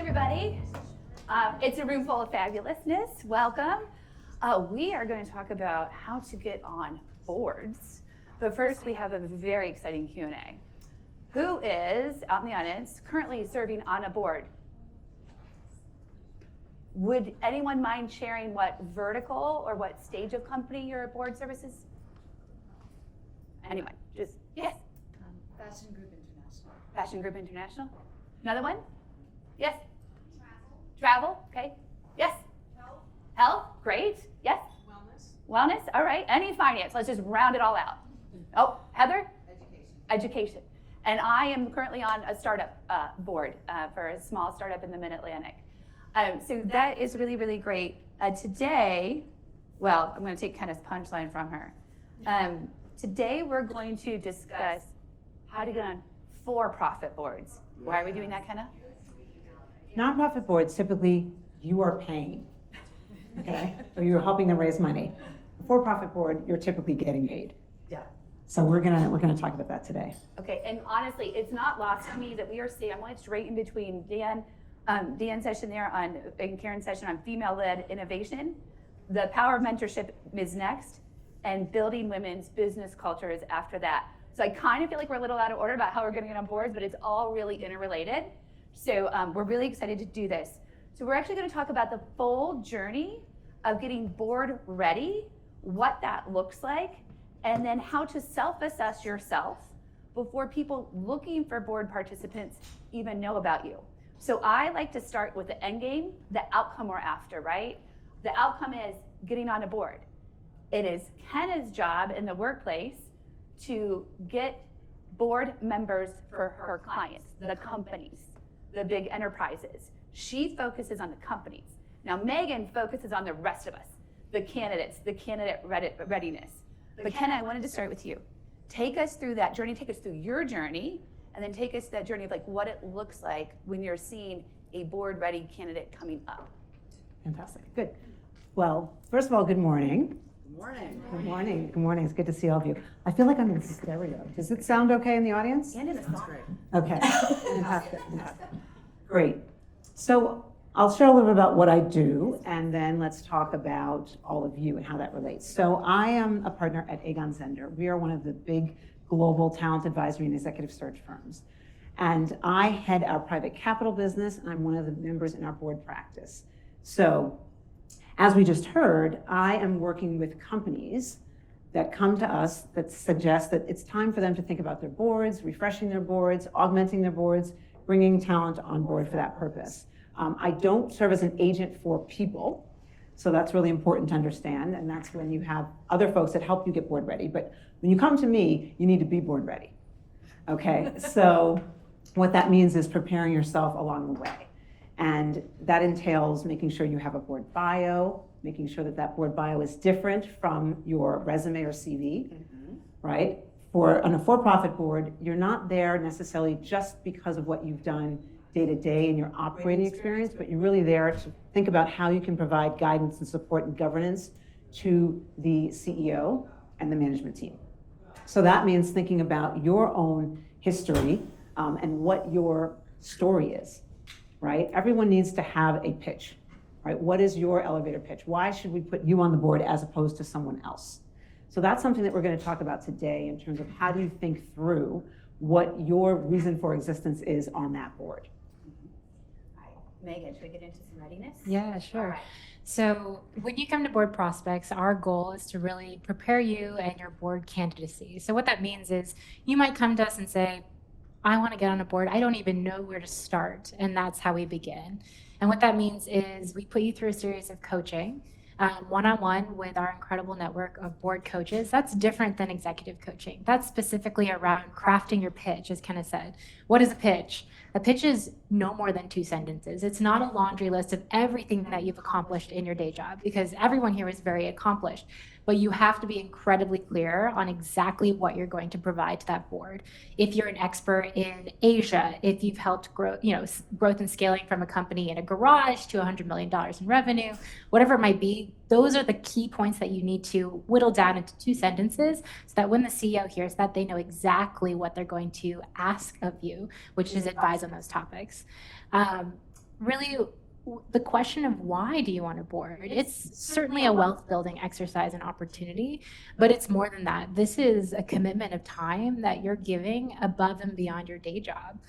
everybody. It's a room full of fabulousness. Welcome. We are going to talk about how to get on boards. But first, we have a very exciting Q&A. Who is, out in the audience, currently serving on a board? Would anyone mind sharing what vertical or what stage of company your board services? Anyone? Just, yes. Fashion Group International. Fashion Group International. Another one? Yes. Travel. Okay. Yes. Health. Great. Yes. Wellness. All right. Any finance. Let's just round it all out. Oh, Heather? Education. And I am currently on a startup board for a small startup in the Mid-Atlantic. So that is really, really great. Today, well, I'm going to take Kenna's punchline from her. Today, we're going to discuss how to get on for-profit boards. Why are we doing that, Kenna? Nonprofit boards, typically you are paying, okay? Or you're helping them raise money. For-profit board, you're typically getting paid. Yeah. So we're gonna talk about that today. Okay, and honestly, it's not lost to me that we are seeing, I'm like right in between Dan's session there and Karen's session on female-led innovation. The power of mentorship is next, and building women's business culture is after that. So I kind of feel like we're a little out of order about how we're gonna get on boards, but it's all really interrelated. So we're really excited to do this. So we're actually gonna talk about the full journey of getting board ready, what that looks like, and then how to self-assess yourself before people looking for board participants even know about you. So I like to start with the end game, the outcome we're after, right? The outcome is getting on a board. It is Kenna's job in the workplace to get board members for her clients, the companies, the big enterprises. She focuses on the companies. Now Megan focuses on the rest of us, the candidates, the candidate readiness. But Kenna, I wanted to start with you. Take us through that journey, take us through your journey, and then take us to that journey of like what it looks like when you're seeing a board ready candidate coming up. Fantastic, good. Well, first of all, good morning. Good morning. Good morning, good morning, it's good to see all of you. I feel like I'm in stereo. Does it sound okay in the audience? And in the Sounds song. great. Okay, fantastic. Great. So I'll share a little bit about what I do, and then let's talk about all of you and how that relates. So I am a partner at Aegon Zender. We are one of the big global talent advisory and executive search firms. And I head our private capital business, and I'm one of the members in our board practice. So as we just heard, I am working with companies that come to us that suggest that it's time for them to think about their boards, refreshing their boards, augmenting their boards, bringing talent on board for that purpose. I don't serve as an agent for people, so that's really important to understand, and that's when you have other folks that help you get board ready. But when you come to me, you need to be board ready, okay? So what that means is preparing yourself along the way. And that entails making sure you have a board bio, making sure that that board bio is different from your resume or CV, right? On a for-profit board, you're not there necessarily just because of what you've done day to day in your operating experience, but you're really there to think about how you can provide guidance and support and governance to the CEO and the management team. So that means thinking about your own history and what your story is, right? Everyone needs to have a pitch, right? What is your elevator pitch? Why should we put you on the board as opposed to someone else? So that's something that we're going to talk about today in terms of how do you think through what your reason for existence is on that board. Megan, should we get into some readiness? Yeah, sure. All right. So when you come to board prospects, our goal is to really prepare you and your board candidacy. So what that means is you might come to us and say, I want to get on a board. I don't even know where to start. And that's how we begin. And what that means is we put you through a series of coaching, one-on-one with our incredible network of board coaches. That's different than executive coaching. That's specifically around crafting your pitch, as Kenna said. What is a pitch? A pitch is no more than 2 sentences. It's not a laundry list of everything that you've accomplished in your day job, because everyone here is very accomplished. But you have to be incredibly clear on exactly what you're going to provide to that board. If you're an expert in Asia, if you've helped grow, growth and scaling from a company in a garage to $100 million in revenue, whatever it might be, those are the key points that you need to whittle down into 2 sentences so that when the CEO hears that, they know exactly what they're going to ask of you, which is advise on those topics. really the question of why do you want a board? It's certainly a wealth building exercise and opportunity, but it's more than that. This is a commitment of time that you're giving above and beyond your day job.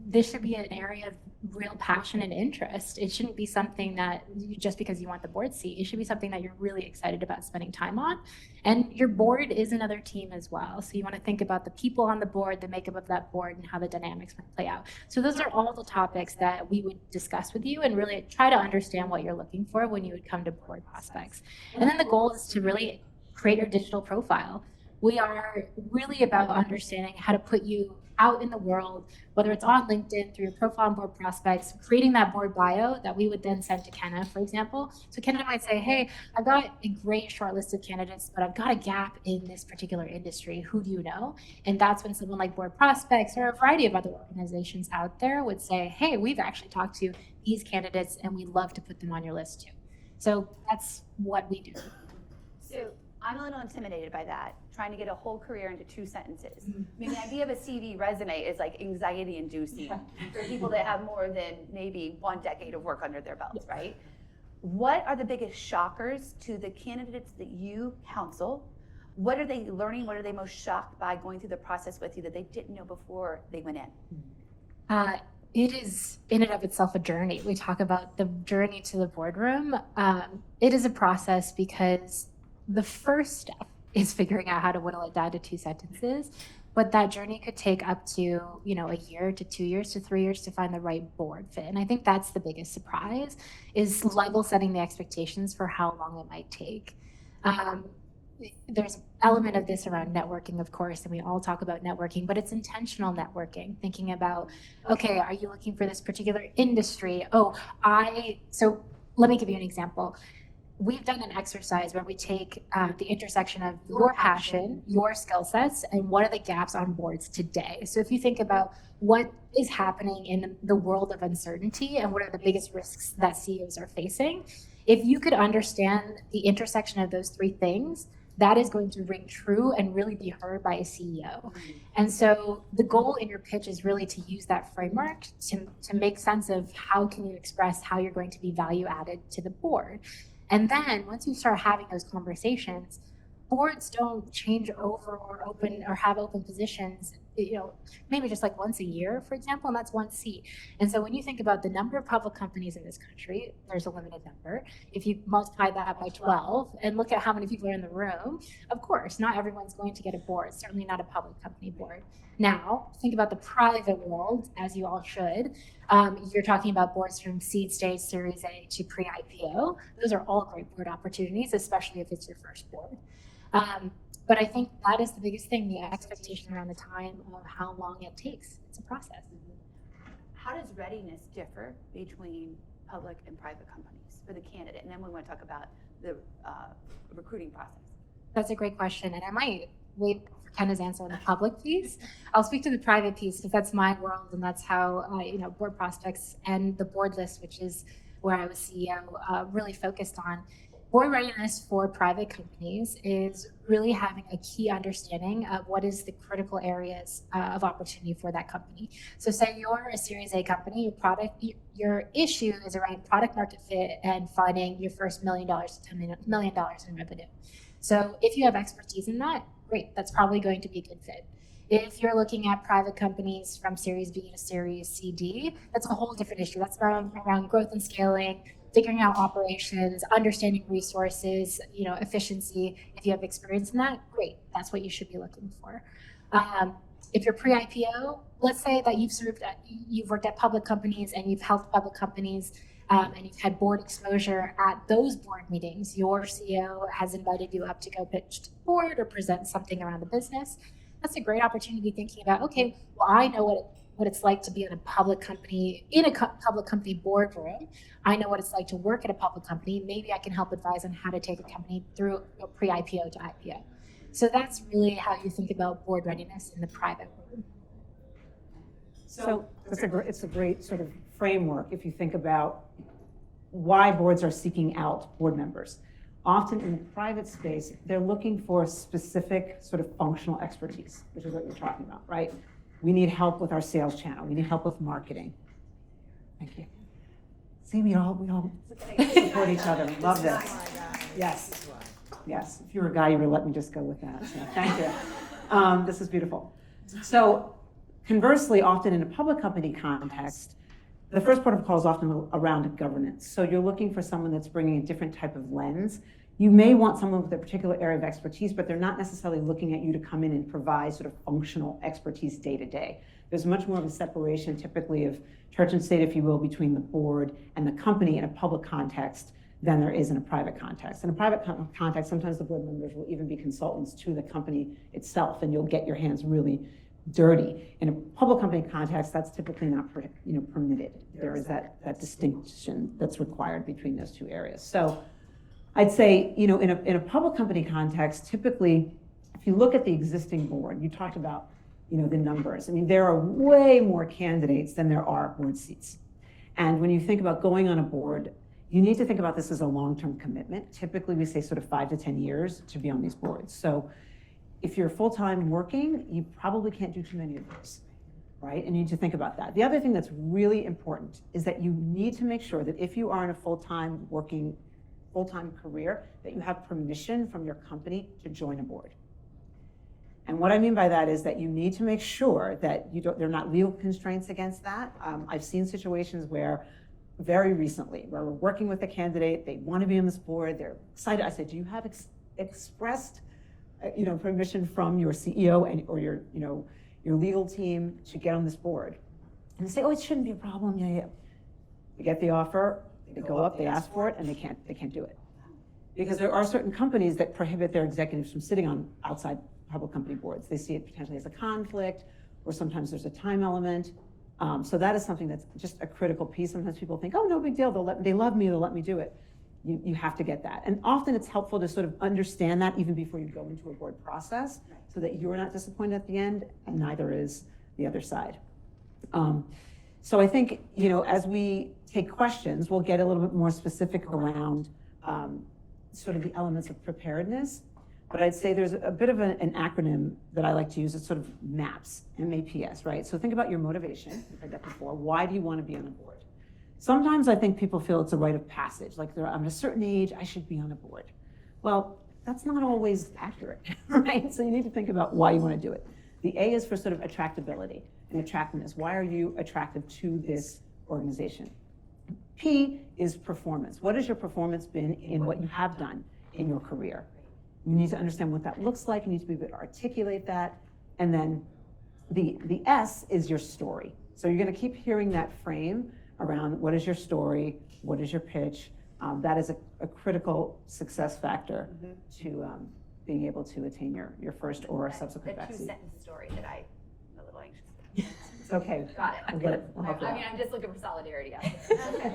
This should be an area of real passion and interest. It shouldn't be something that just because you want the board seat. It should be something that you're really excited about spending time on. And your board is another team as well. So you want to think about the people on the board, the makeup of that board, and how the dynamics might play out. So those are all the topics that we would discuss with you and really try to understand what you're looking for when you would come to board prospects. And then the goal is to really create your digital profile. We are really about understanding how to put you out in the world, whether it's on LinkedIn through your profile on board prospects, creating that board bio that we would then send to Kenna, for example. So Kenna might say, hey, I've got a great short list of candidates, but I've got a gap in this particular industry. Who do you know? And that's when someone like Board Prospects or a variety of other organizations out there would say, hey, we've actually talked to these candidates and we'd love to put them on your list too. So that's what we do. So I'm a little intimidated by that, trying to get a whole career into 2 sentences. I mean, the idea of a CV resume is like anxiety inducing for people that have more than maybe 1 decade of work under their belts, right? What are the biggest shockers to the candidates that you counsel? What are they learning? What are they most shocked by going through the process with you that they didn't know before they went in? It is in and of itself a journey. We talk about the journey to the boardroom. It is a process because the first step is figuring out how to whittle it down to 2 sentences, but that journey could take up to, a year to 2 years to 3 years to find the right board fit. And I think that's the biggest surprise is level setting the expectations for how long it might take. There's an element of this around networking, of course, and we all talk about networking, but it's intentional networking, thinking about, okay, are you looking for this particular industry? So let me give you an example. We've done an exercise where we take the intersection of your passion, your skill sets, and what are the gaps on boards today. So if you think about what is happening in the world of uncertainty and what are the biggest risks that CEOs are facing, if you could understand the intersection of those 3 things, that is going to ring true and really be heard by a CEO. And so the goal in your pitch is really to use that framework to make sense of how can you express how you're going to be value added to the board. And then once you start having those conversations, boards don't change over or open or have open positions, maybe just like once a year, for example, and that's 1 seat. And so when you think about the number of public companies in this country, there's a limited number. If you multiply that by 12 and look at how many people are in the room, of course, not everyone's going to get a board, certainly not a public company board. Now, think about the private world, as you all should. You're talking about boards from seed stage, Series A to pre-IPO. Those are all great board opportunities, especially if it's your first board. But I think that is the biggest thing, the expectation around the time of how long it takes. It's a process. How does readiness differ between public and private companies for the candidate? And then we want to talk about the recruiting process. That's a great question. And I might wait for Kenna's answer on the public piece. I'll speak to the private piece because that's my world and that's how, board prospects and the board list, which is where I was CEO, really focused on. Board readiness for private companies is really having a key understanding of what is the critical areas of opportunity for that company. So say you're a Series A company, your issue is around product market fit and finding your first $1 million to $10 million in revenue. So if you have expertise in that, great, that's probably going to be a good fit. If you're looking at private companies from Series B to Series CD, that's a whole different issue. That's around growth and scaling, figuring out operations, understanding resources, efficiency. If you have experience in that, great. That's what you should be looking for. If you're pre-IPO, let's say that you've worked at public companies and you've helped public companies and you've had board exposure at those board meetings. Your CEO has invited you up to go pitch to the board or present something around the business. That's a great opportunity thinking about, okay, well, I know what it's like to be in a public company, public company boardroom. I know what it's like to work at a public company. Maybe I can help advise on how to take a company through a pre-IPO to IPO. So that's really how you think about board readiness in the private world. So it's a great sort of framework if you think about why boards are seeking out board members. Often in the private space, they're looking for specific sort of functional expertise, which is what you're talking about, right? We need help with our sales channel. We need help with marketing. Thank you. See, we all support each other. We love this. Yes. Yes. If you were a guy, you would let me just go with that. So thank you. This is beautiful. So conversely, often in a public company context, the first part of the call is often around governance. So you're looking for someone that's bringing a different type of lens. You may want someone with a particular area of expertise, but they're not necessarily looking at you to come in and provide sort of functional expertise day to day. There's much more of a separation, typically of church and state, if you will, between the board and the company in a public context than there is in a private context. In a private context, sometimes the board members will even be consultants to the company itself, and you'll get your hands really dirty. In a public company context, that's typically not permitted. There is that distinction that's required between those two areas. So I'd say, in a public company context, typically, if you look at the existing board, you talked about, the numbers. I mean, there are way more candidates than there are board seats. And when you think about going on a board, you need to think about this as a long-term commitment. Typically, we say sort of 5 to 10 years to be on these boards. So if you're full-time working, you probably can't do too many of those, right? And you need to think about that. The other thing that's really important is that you need to make sure that if you are in a full-time career, that you have permission from your company to join a board. And what I mean by that is that you need to make sure that there are not legal constraints against that. I've seen situations where very recently, where we're working with a candidate, they want to be on this board, they're excited. I said, do you have expressed permission from your CEO or your legal team to get on this board? And they say, oh, it shouldn't be a problem. Yeah. They get the offer, they go up, they ask for it, and they can't do it. Because there are certain companies that prohibit their executives from sitting on outside public company boards. They see it potentially as a conflict, or sometimes there's a time element. So that is something that's just a critical piece. Sometimes people think, oh, no big deal, they love me, they'll let me do it. You have to get that. And often it's helpful to sort of understand that even before you go into a board process, so that you're not disappointed at the end, and neither is the other side. So I think, as we take questions, we'll get a little bit more specific around sort of the elements of preparedness. But I'd say there's a bit of an acronym that I like to use. It's sort of MAPS, M-A-P-S, right? So think about your motivation. We've heard that before. Why do you want to be on the board? Sometimes I think people feel it's a rite of passage, like I'm at a certain age, I should be on a board. Well, that's not always accurate, right? So you need to think about why you want to do it. The A is for sort of attractability and attractiveness. Why are you attractive to this organization? P is performance. What has your performance been in what you have done in your career? You need to understand what that looks like. You need to be able to articulate that. And then the S is your story. So you're going to keep hearing that frame around what is your story, what is your pitch. That is a critical success factor to being able to attain your first or a subsequent The backseat. two-sentence story that I'm a little anxious. It's okay. Got it. We'll get it. We'll help you I out. mean, I'm just looking for solidarity out there.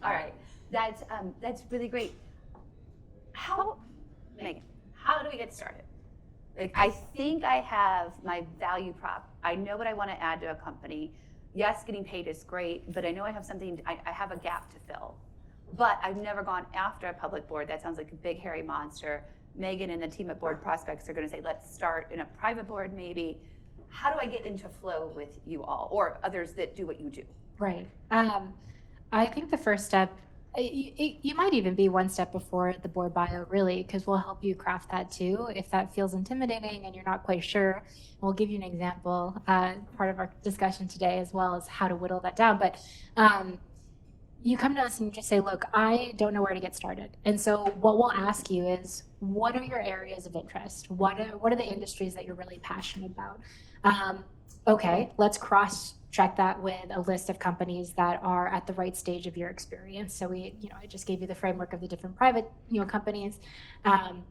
All right, that's really great. Megan, how do we get started? Like, I think I have my value prop. I know what I want to add to a company. Yes, getting paid is great, but I know I have something, I have a gap to fill. But I've never gone after a public board. That sounds like a big, hairy monster. Megan and the team at Board Prospects are going to say, let's start in a private board maybe. How do I get into flow with you all or others that do what you do? Right. I think the first step, you might even be one step before the board bio, really, because we'll help you craft that too. If that feels intimidating and you're not quite sure, we'll give you an example, part of our discussion today, as well as how to whittle that down. But you come to us and you just say, look, I don't know where to get started. And so what we'll ask you is, what are your areas of interest? What are the industries that you're really passionate about? Okay, let's cross-check that with a list of companies that are at the right stage of your experience. So I just gave you the framework of the different private, companies. And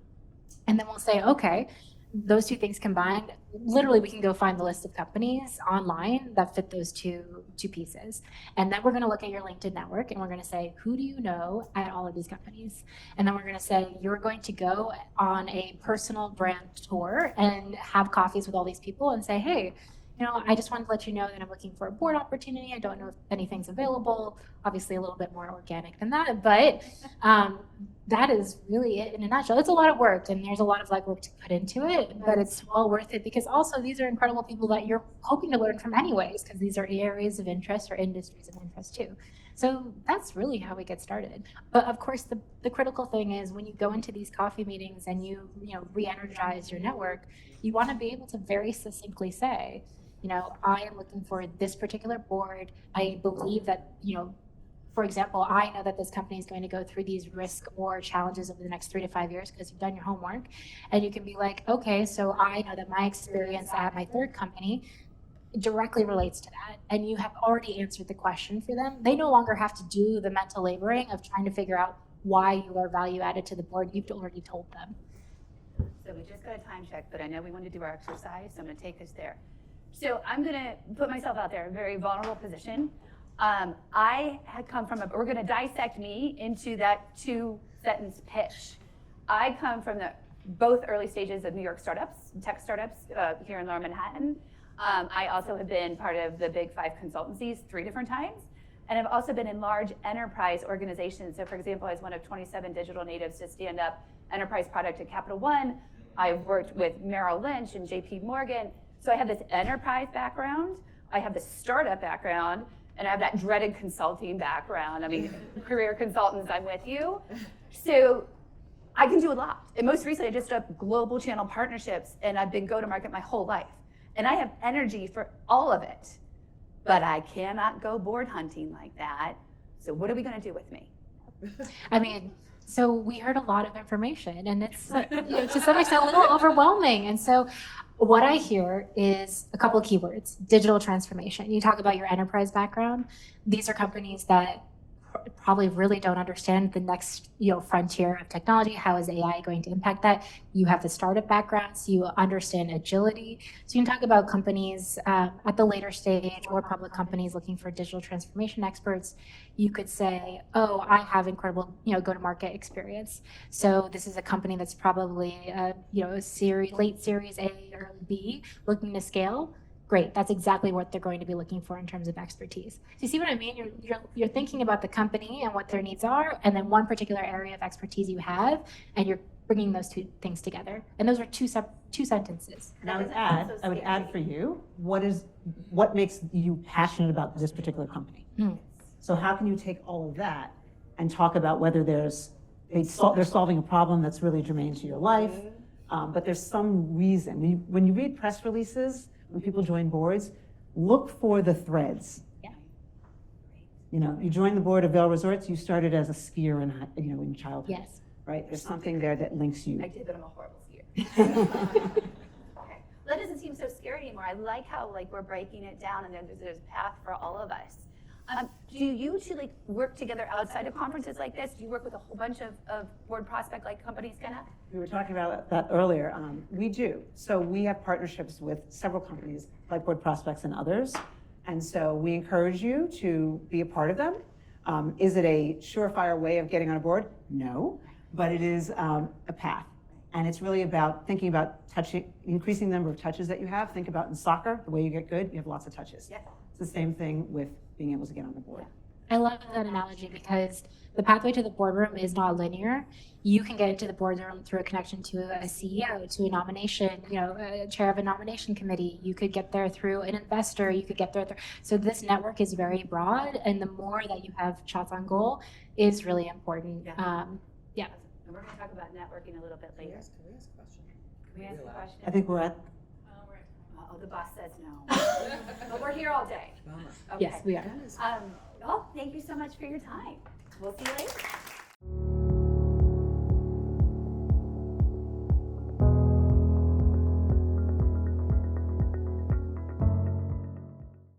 then we'll say, okay, those two things combined, literally we can go find the list of companies online that fit those two pieces. And then we're going to look at your LinkedIn network and we're going to say, who do you know at all of these companies? And then we're going to say, you're going to go on a personal brand tour and have coffees with all these people and say, hey, I just wanted to let you know that I'm looking for a board opportunity. I don't know if anything's available. Obviously, a little bit more organic than that, but that is really it in a nutshell. It's a lot of work, and there's a lot of legwork to put into it, but it's well worth it because also these are incredible people that you're hoping to learn from anyways, because these are areas of interest or industries of interest too. So that's really how we get started. But of course, the critical thing is when you go into these coffee meetings and you re-energize your network, you want to be able to very succinctly say, I am looking for this particular board. I believe that, for example, I know that this company is going to go through these risks or challenges over the next 3 to 5 years because you've done your homework. And you can be like, okay, so I know that my experience at my third company directly relates to that. And you have already answered the question for them. They no longer have to do the mental laboring of trying to figure out why you are value added to the board. You've already told them. So we just got a time check, but I know we want to do our exercise, so I'm going to take us there. So I'm going to put myself out there in a very vulnerable position. I had come from we're going to dissect me into that 2-sentence pitch. I come from both early stages of New York startups, tech startups here in Lower Manhattan. I also have been part of the Big 5 consultancies 3 different times. And I've also been in large enterprise organizations. So for example, I was one of 27 digital natives to stand up enterprise product at Capital One. I've worked with Merrill Lynch and JP Morgan. So I have this enterprise background, I have this startup background, and I have that dreaded consulting background. I mean, career consultants, I'm with you. So I can do a lot. And most recently, I just set up global channel partnerships, and I've been go-to-market my whole life. And I have energy for all of it, but I cannot go board hunting like that. So what are we gonna do with me? I mean, so we heard a lot of information, and it's to some extent a little overwhelming. And so what I hear is a couple of keywords: digital transformation. You talk about your enterprise background. These are companies that probably really don't understand the next frontier of technology. How is AI going to impact that? You have the startup background, so you understand agility. So you can talk about companies at the later stage or public companies looking for digital transformation experts. You could say, oh, I have incredible go-to-market experience. So this is a company that's probably late series A or B looking to scale. Great, that's exactly what they're going to be looking for in terms of expertise. So you see what I mean? You're thinking about the company and what their needs are, and then one particular area of expertise you have, and you're bringing those two things together. And those are two sentences. And I would add for you, what makes you passionate about this particular company? So how can you take all of that and talk about whether they're solving a problem that's really germane to your life, but there's some reason. When you read press releases, when people join boards, look for the threads. Yeah. You joined the board of Vail Resorts, you started as a skier in childhood. Yes. Right? There's something there that links you. I did, but I'm a horrible skier. Okay. That doesn't seem so scary anymore. I like how we're breaking it down and there's a path for all of us. Do you two work together outside of conferences like this? Do you work with a whole bunch of board prospect companies kind of? We were talking about that earlier. We do. So we have partnerships with several companies like Board Prospects and others. And so we encourage you to be a part of them. Is it a surefire way of getting on a board? No, but it is a path. And it's really about thinking about increasing the number of touches that you have. Think about in soccer, the way you get good, you have lots of touches. Yeah. It's the same thing with being able to get on the board. I love that analogy because the pathway to the boardroom is not linear. You can get into the boardroom through a connection to a CEO, to a nomination, a chair of a nomination committee. You could get there through an investor. You could get there. So this network is very broad, and the more that you have shots on goal is really important. Yeah. Yeah. And we're going to talk about networking a little bit later. Can we ask a question? Can we ask a question? I think we're at Oh, the boss says no. But we're here all day. Bummer. Okay. Yes, we are. Well, thank you so much for your time. We'll see you later.